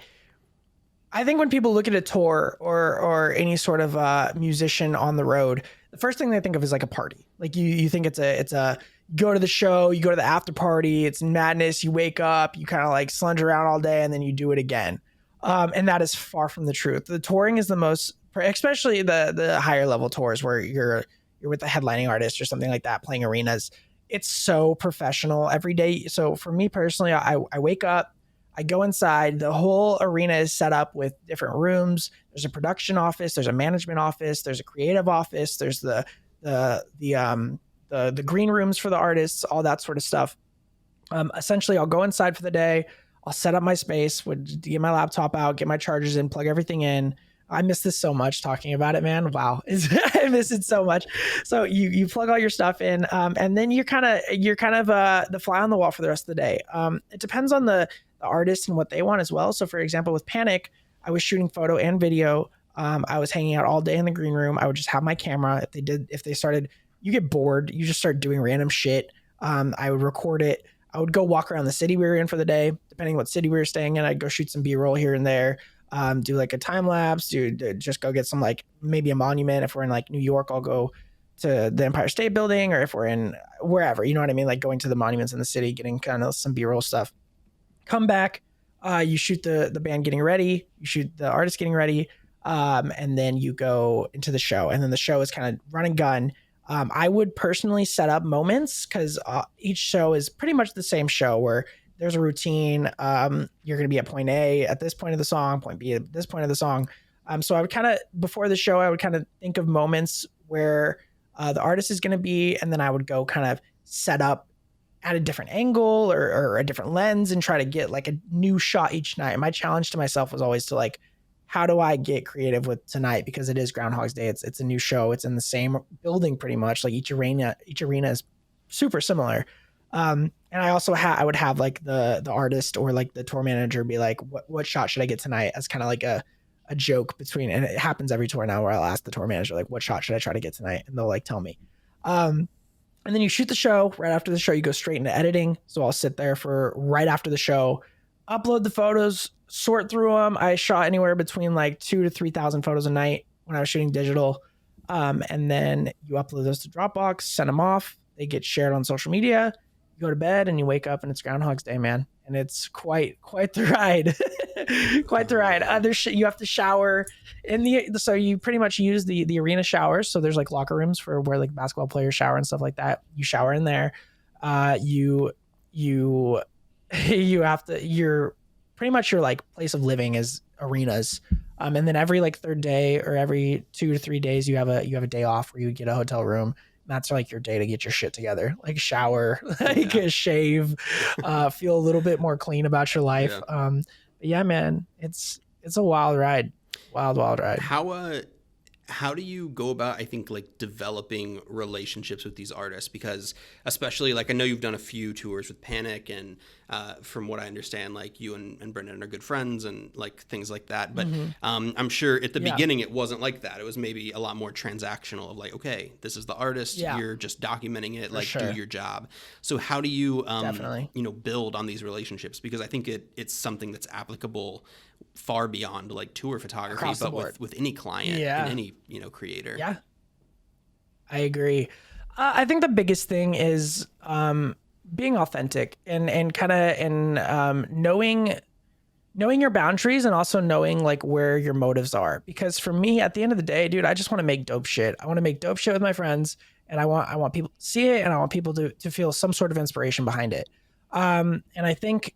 I think when people look at a tour or any sort of musician on the road, the first thing they think of is like a party. Like you think it's a go to the show, you go to the after party, it's madness. You wake up, you kind of like slunge around all day, and then you do it again. And that is far from the truth. The touring is the most, especially the higher level tours where you're with a headlining artist or something like that, playing arenas. It's so professional every day. So for me personally, I wake up, I go inside. The whole arena is set up with different rooms. There's a production office. There's a management office. There's a creative office. There's the green rooms for the artists. All that sort of stuff. Essentially, I'll go inside for the day. I'll set up my space, would get my laptop out, get my chargers in, plug everything in. I miss this so much talking about it, man. Wow, I miss it so much. So you plug all your stuff in, and then you're kind of the fly on the wall for the rest of the day. It depends on the artist and what they want as well. So for example, with Panic, I was shooting photo and video. I was hanging out all day in the green room. I would just have my camera. If they started, you get bored, you just start doing random shit. I would record it. I would go walk around the city we were in for the day, depending what city we were staying in. I'd go shoot some B-roll here and there. Do like a time lapse, just go get some like maybe a monument. If we're in like New York, I'll go to the Empire State Building, or if we're in wherever, you know what I mean? Like going to the monuments in the city, getting kind of some B-roll stuff. Come back, you shoot the band getting ready, you shoot the artist getting ready, and then you go into the show. And then the show is kind of run and gun. I would personally set up moments because each show is pretty much the same show where there's a routine. You're going to be at point A at this point of the song, point B at this point of the song. So I would kind of, before the show, I would kind of think of moments where the artist is going to be, and then I would go kind of set up at a different angle or a different lens and try to get like a new shot each night. And my challenge to myself was always to like, how do I get creative with tonight? Because it is Groundhog's Day. It's a new show. It's in the same building pretty much. Like each arena is super similar. And I also I would have like the artist or like the tour manager be like, what shot should I get tonight? As kind of like a joke between, and it happens every tour now where I'll ask the tour manager, like, what shot should I try to get tonight? And they'll like tell me. And then you shoot the show. Right after the show, you go straight into editing. So I'll sit there for right after the show, upload the photos, sort through them. I shot anywhere between like 2,000 to 3,000 photos a night when I was shooting digital. And then you upload those to Dropbox, send them off. They get shared on social media. You go to bed and you wake up and it's Groundhog's Day, man. And it's quite the ride. Quite the ride. You have to shower so you pretty much use the arena showers. So there's like locker rooms for where like basketball players shower and stuff like that. You shower in there. You have to, pretty much your like place of living is arenas. And then every like third day or every 2 to 3 days, you have a day off where you get a hotel room. That's like your day to get your shit together, like shower, like shave, feel a little bit more clean about your life. Yeah. But yeah, man, it's a wild ride, wild ride. How do you go about, I think, like developing relationships with these artists? Because especially like I know you've done a few tours with Panic, and from what I understand, like you and Brendan are good friends and like things like that. But I'm sure at the beginning it wasn't like that. It was maybe a lot more transactional of like, okay, this is the artist. Yeah. You're just documenting it, like sure. do your job. So how do you Definitely. Build on these relationships? Because I think it's something that's applicable far beyond like tour photography, Across the but board. with any client and any creator. Yeah, I agree. I think the biggest thing is being authentic and kind of knowing your boundaries and also knowing like where your motives are. Because for me, at the end of the day, dude, I just want to make dope shit. I want to make dope shit with my friends, and I want people to see it, and I want people to feel some sort of inspiration behind it. And I think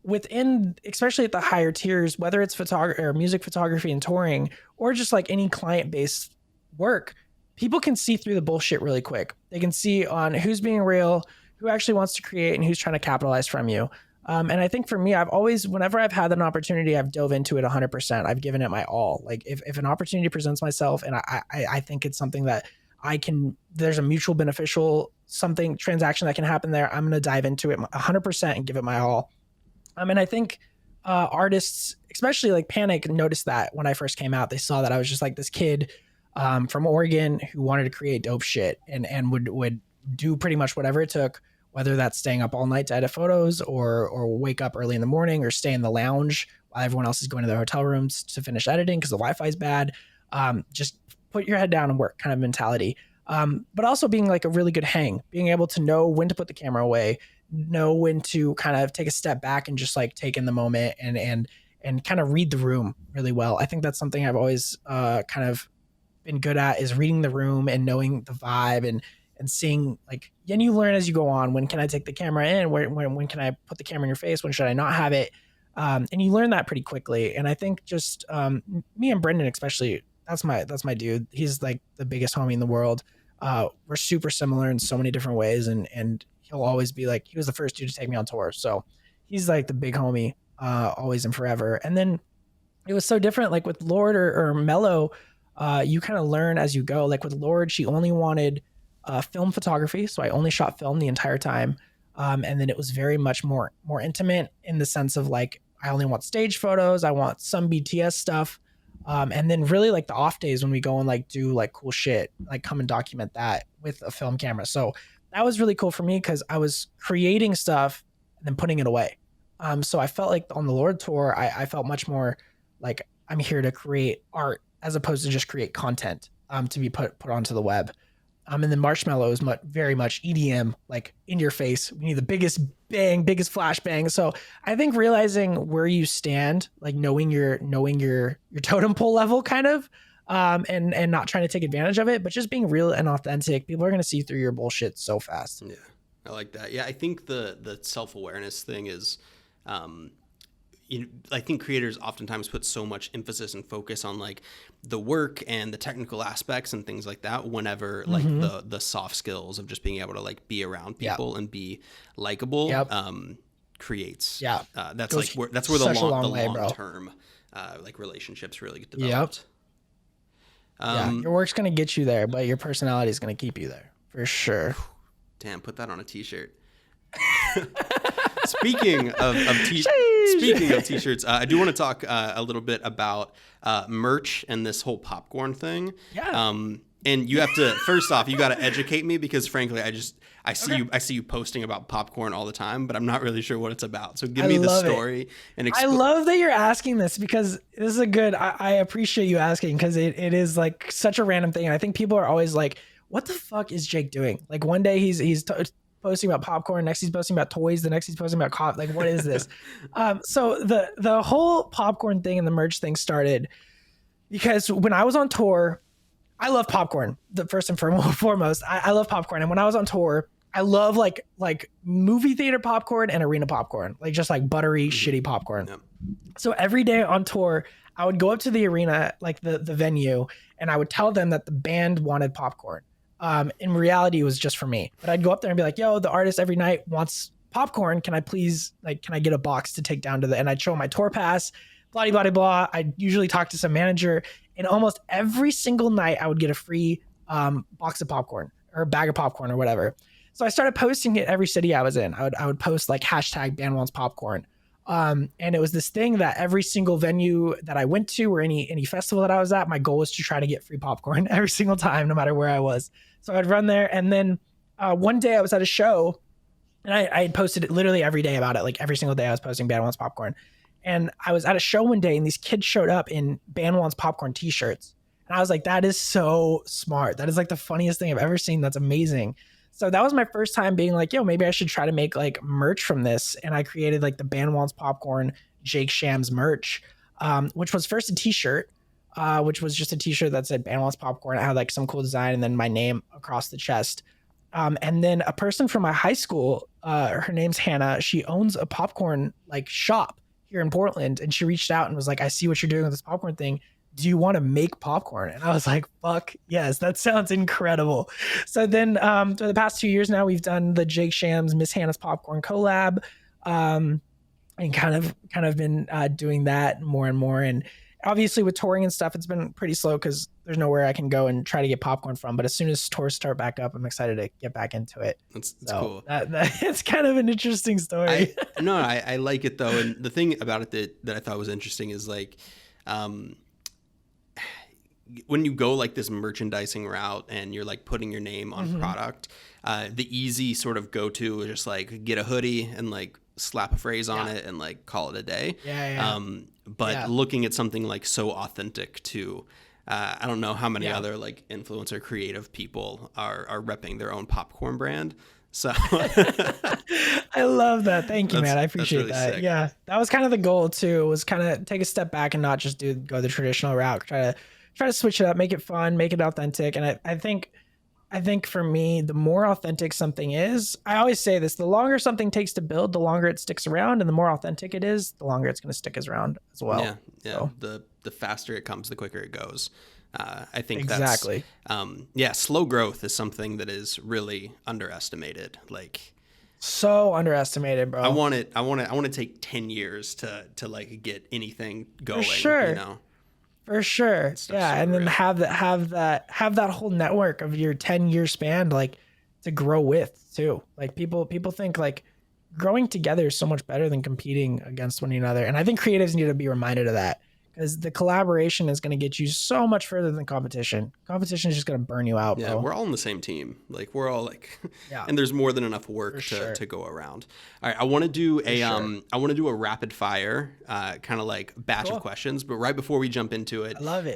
within, especially at the higher tiers, whether it's photography or music photography and touring, or just like any client-based work, people can see through the bullshit really quick. They can see on who's being real, who actually wants to create, and who's trying to capitalize from you. And I think for me, I've always, whenever I've had an opportunity, I've dove into it 100%. I've given it my all. Like if an opportunity presents myself and I think it's something that there's a mutual beneficial transaction that can happen there, I'm going to dive into it 100% and give it my all. And I think artists, especially like Panic, noticed that when I first came out. They saw that I was just like this kid from Oregon who wanted to create dope shit and would do pretty much whatever it took, whether that's staying up all night to edit photos or wake up early in the morning or stay in the lounge while everyone else is going to their hotel rooms to finish editing because the Wi-Fi is bad. Just put your head down and work kind of mentality. But also being like a really good hang, being able to know when to put the camera away, know when to kind of take a step back and just like take in the moment and kind of read the room really well. I think that's something I've always kind of been good at, is reading the room and knowing the vibe and seeing, like, and you learn as you go on. When can I take the camera in? When can I put the camera in your face? When should I not have it? And you learn that pretty quickly. And I think just me and Brendan, especially, that's my dude. He's like the biggest homie in the world. We're super similar in so many different ways, and he'll always be like, he was the first dude to take me on tour. So he's like the big homie, always and forever. And then it was so different, like with Lord or Mello, you kind of learn as you go. Like with Lord, she only wanted film photography. So I only shot film the entire time. And then it was very much more intimate in the sense of like, I only want stage photos. I want some BTS stuff. And then really like the off days when we go and like do like cool shit, like come and document that with a film camera. So that was really cool for me because I was creating stuff and then putting it away. So I felt like on the Lord tour, I felt much more like I'm here to create art as opposed to just create content to be put onto the web. And then Marshmallow is very much EDM, like in your face. We need the biggest bang, biggest flash bang. So I think realizing where you stand, like knowing your totem pole level kind of, and not trying to take advantage of it, but just being real and authentic. People are going to see through your bullshit so fast. Yeah, I like that. Yeah, I think the self-awareness thing is, I think creators oftentimes put so much emphasis and focus on like the work and the technical aspects and things like that whenever like the soft skills of just being able to like be around people and be likable creates. Yeah. That's like where the long term like relationships really get developed. Your work's going to get you there, but your personality is going to keep you there for sure. Damn, put that on a t-shirt. Speaking of t-shirts, I do want to talk a little bit about merch and this whole popcorn thing. Yeah. And you have to, first off, you got to educate me because frankly, I see you posting about popcorn all the time, but I'm not really sure what it's about. So give me the story and I love that you're asking this because this is I appreciate you asking because it is like such a random thing. And I think people are always like, what the fuck is Jake doing? Like one day he's posting about popcorn, next he's posting about toys, the next he's posting about coffee. Like, what is this? So the whole popcorn thing and the merch thing started because when I was on tour, I love popcorn. The first and foremost, I love popcorn. And when I was on tour, I love like movie theater popcorn and arena popcorn, like just like buttery, shitty popcorn. Yep. So every day on tour, I would go up to the arena, like the venue, and I would tell them that the band wanted popcorn. In reality, it was just for me. But I'd go up there and be like, yo, the artist every night wants popcorn. Can I please, can I get a box to take down to and I'd show them my tour pass, blah, blah, blah, blah. I'd usually talk to some manager. And almost every single night, I would get a free box of popcorn or a bag of popcorn or whatever. So I started posting it every city I was in. I would post like hashtag band wants popcorn. And it was this thing that every single venue that I went to or any festival that I was at, my goal was to try to get free popcorn every single time, no matter where I was. So I'd run there. And then one day I was at a show and I had posted it literally every day about it. Like every single day I was posting Band Wants Popcorn. And I was at a show one day and these kids showed up in Band Wants Popcorn t-shirts. And I was like, that is so smart. That is like the funniest thing I've ever seen. That's amazing. So that was my first time being like, yo, maybe I should try to make like merch from this. And I created like the Band Wants Popcorn Jake Chams merch, which was first a t-shirt, which was just a t-shirt that said Band Wants Popcorn. I had like some cool design and then my name across the chest. And then a person from my high school, her name's Hannah. She owns a popcorn like shop here in Portland. And she reached out and was like, I see what you're doing with this popcorn thing. do you want to make popcorn? And I was like, fuck yes, that sounds incredible. So then for the past 2 years now, we've done the Jake Shams Miss Hannah's popcorn collab. Um, and kind of been doing that more and more. And obviously with touring and stuff, it's been pretty slow because there's nowhere I can go and try to get popcorn from. But as soon as tours start back up, I'm excited to get back into it. That's cool. It's kind of an interesting story. I like it though. And the thing about it that I thought was interesting is like, when you go like this merchandising route and you're like putting your name on product, the easy sort of go-to is just like get a hoodie and like slap a phrase on it and like call it a day. But looking at something like so authentic to, I don't know how many other like influencer creative people are repping their own popcorn brand. So I love that. Thank you, man. I appreciate really that. Sick. Yeah, that was kind of the goal too, was kind of take a step back and not just go the traditional route. Try to switch it up, make it fun, make it authentic. And I think for me, the more authentic something is, I always say this, the longer something takes to build, the longer it sticks around, and the more authentic it is, the longer it's going to stick around as well. Yeah. So. The faster it comes, the quicker it goes. I think exactly. Slow growth is something that is really underestimated. Like so underestimated, bro. I want to take 10 years to like get anything going. For sure. You know? For sure. Yeah. And then have that whole network of your 10-year span, like to grow with too. Like people think like growing together is so much better than competing against one another. And I think creatives need to be reminded of that, because the collaboration is going to get you so much further than competition. Competition is just going to burn you out. Yeah, bro. We're all on the same team. Like we're all like, and there's more than enough work to go around. All right, I want to do a rapid fire, kind of like batch of questions. But right before we jump into it, I love it.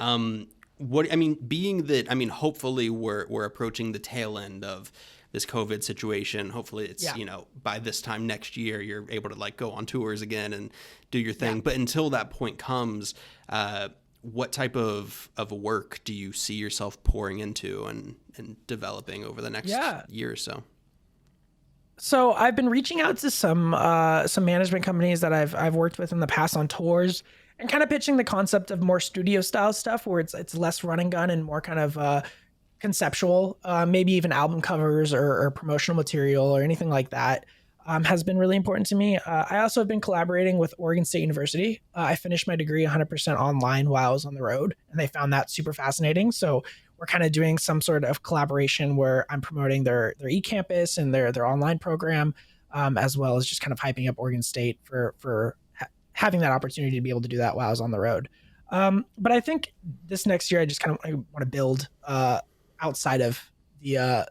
Hopefully we're approaching the tail end of this COVID situation. Hopefully it's, by this time next year, you're able to like go on tours again and do your thing. But until that point comes, what type of work do you see yourself pouring into and developing over the next year or so? So I've been reaching out to some management companies that I've worked with in the past on tours, and kind of pitching the concept of more studio style stuff where it's less run and gun and more kind of conceptual, maybe even album covers or promotional material or anything like that, has been really important to me. I also have been collaborating with Oregon State University. I finished my degree 100% online while I was on the road, and they found that super fascinating. So we're kind of doing some sort of collaboration where I'm promoting their eCampus and their online program, as well as just kind of hyping up Oregon State for having that opportunity to be able to do that while I was on the road. But I think this next year, I just kind of want to build outside of the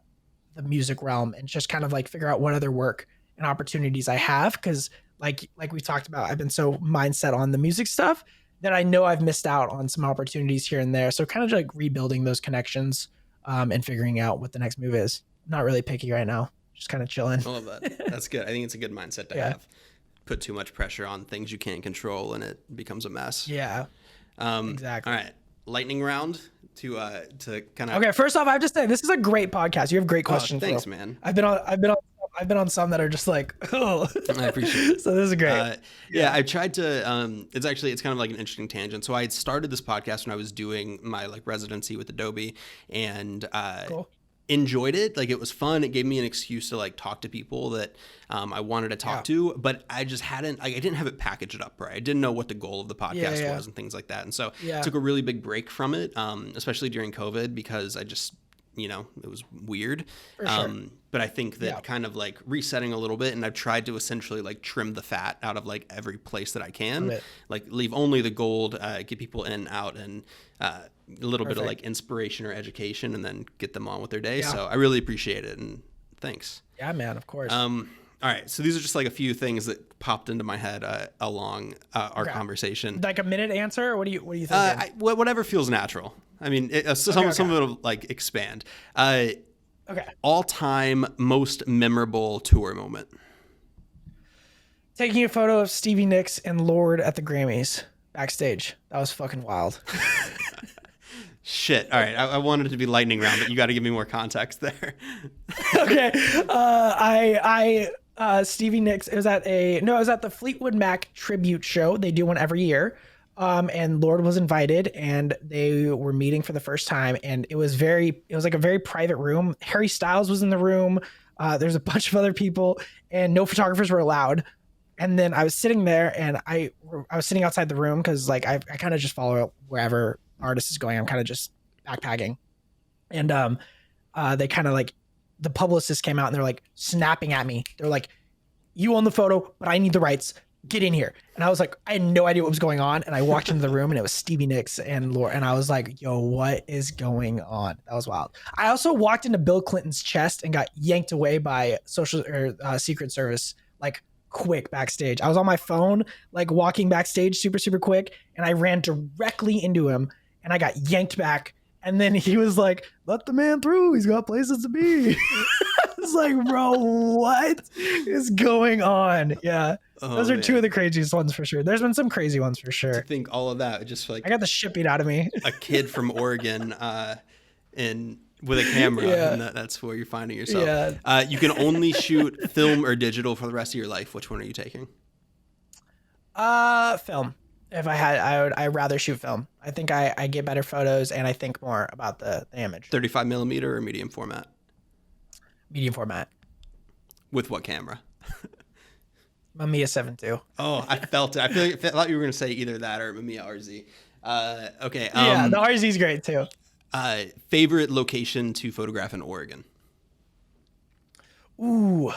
music realm and just kind of like figure out what other work and opportunities I have. Cause like we talked about, I've been so mindset on the music stuff that I know I've missed out on some opportunities here and there. So kind of like rebuilding those connections, and figuring out what the next move is. Not really picky right now. Just kind of chilling. I love that. That's good. I think it's a good mindset to have. Put too much pressure on things you can't control and it becomes a mess. Yeah. Exactly. All right. Lightning round to kind of. Okay. First off, I have to say this is a great podcast. You have great questions. Thanks, man. I've been on some that are just like, oh, I appreciate it. So this is great. I tried to, it's kind of like an interesting tangent. So I had started this podcast when I was doing my like residency with Adobe, and cool. Enjoyed it. Like it was fun. It gave me an excuse to like talk to people that I wanted to talk to, but I just hadn't, I didn't have it packaged up right. I didn't know what the goal of the podcast was and things like that. And so I took a really big break from it, especially during COVID, because I just, it was weird. For sure. But I think that kind of like resetting a little bit, and I've tried to essentially like trim the fat out of like every place that I can, like leave only the gold, get people in and out, and a little bit of like inspiration or education, and then get them on with their day. So I really appreciate it, and thanks. Yeah, man, of course. All right, so these are just like a few things that popped into my head along our conversation. Like a minute answer, or what do you think? Whatever feels natural. I mean, some of it will like expand. All-time most memorable tour moment. Taking a photo of Stevie Nicks and Lorde at the Grammys backstage. That was fucking wild. Shit. All right. I wanted it to be lightning round, but you got to give me more context there. Okay. Stevie Nicks, it was at the Fleetwood Mac tribute show. They do one every year. And Lord was invited, and they were meeting for the first time, and it was like a very private room. Harry Styles was in the room. There's a bunch of other people, and no photographers were allowed. And then I was sitting there, and I was sitting outside the room because like I kind of just follow wherever artist is going. I'm kind of just backpacking, and they kind of like the publicist came out and they're like snapping at me. They're like, "You own the photo, but I need the rights. Get in here." And I was like, I had no idea what was going on. And I walked into the room and it was Stevie Nicks and Laura. And I was like, yo, what is going on? That was wild. I also walked into Bill Clinton's chest and got yanked away by Secret Service, like quick backstage. I was on my phone, like walking backstage super, super quick. And I ran directly into him and I got yanked back. And then he was like, "Let the man through. He's got places to be." I was like, bro, what is going on? Yeah. Those are two of the craziest ones for sure. There's been some crazy ones for sure. I think all of that just like I got the shit beat out of me. a kid from Oregon and with a camera, and that's where you're finding yourself. Yeah. You can only shoot film or digital for the rest of your life. Which one are you taking? Film. If I had, I'd rather shoot film. I think I get better photos and I think more about the image. 35 millimeter or medium format? Medium format. With what camera? Mamiya 7.2. Oh, I felt it. I thought you were going to say either that or Mamiya RZ. Okay. Yeah, the RZ is great too. Favorite location to photograph in Oregon? Ooh,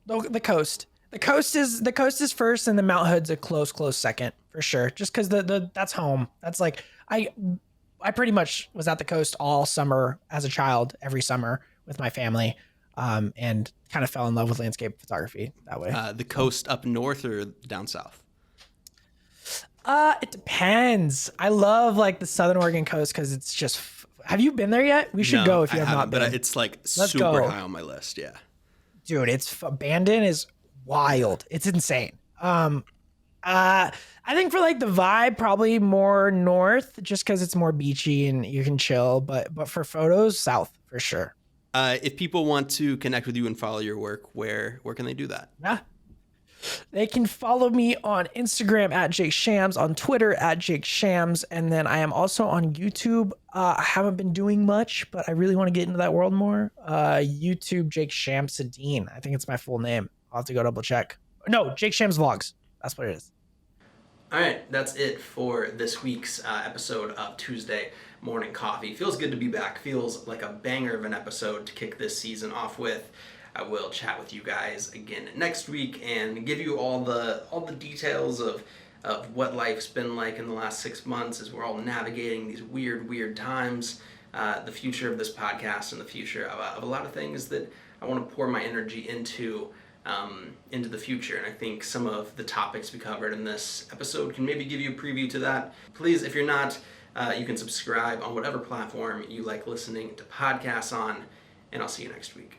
the coast. The coast is first, and the Mount Hood's a close second for sure. Just because that's home. That's like I pretty much was at the coast all summer as a child, every summer with my family, and kind of fell in love with landscape photography that way. The coast up north or down south? It depends. I love like the Southern Oregon coast because it's just. Have you been there yet? We should go if you have not been. But it's like super high on my list. Yeah, dude, Bandon is wild. It's insane. I think for like the vibe, probably more north, just because it's more beachy and you can chill. But for photos, south for sure. If people want to connect with you and follow your work, where can they do that? Yeah. They can follow me on Instagram at Jake Chams, on Twitter at Jake Chams, and then I am also on YouTube. I haven't been doing much, but I really want to get into that world more. YouTube Jake Shamsadine. I think it's my full name. I'll have to go double check. No, Jake Chams Vlogs. That's what it is. All right, that's it for this week's episode of Tuesday Morning Coffee. Feels good to be back. Feels like a banger of an episode to kick this season off with. I will chat with you guys again next week and give you all the details of what life's been like in the last 6 months as we're all navigating these weird times. The future of this podcast and the future of a lot of things that I want to pour my energy into the future. And I think some of the topics we covered in this episode can maybe give you a preview to that. Please, if you're not, you can subscribe on whatever platform you like listening to podcasts on, and I'll see you next week.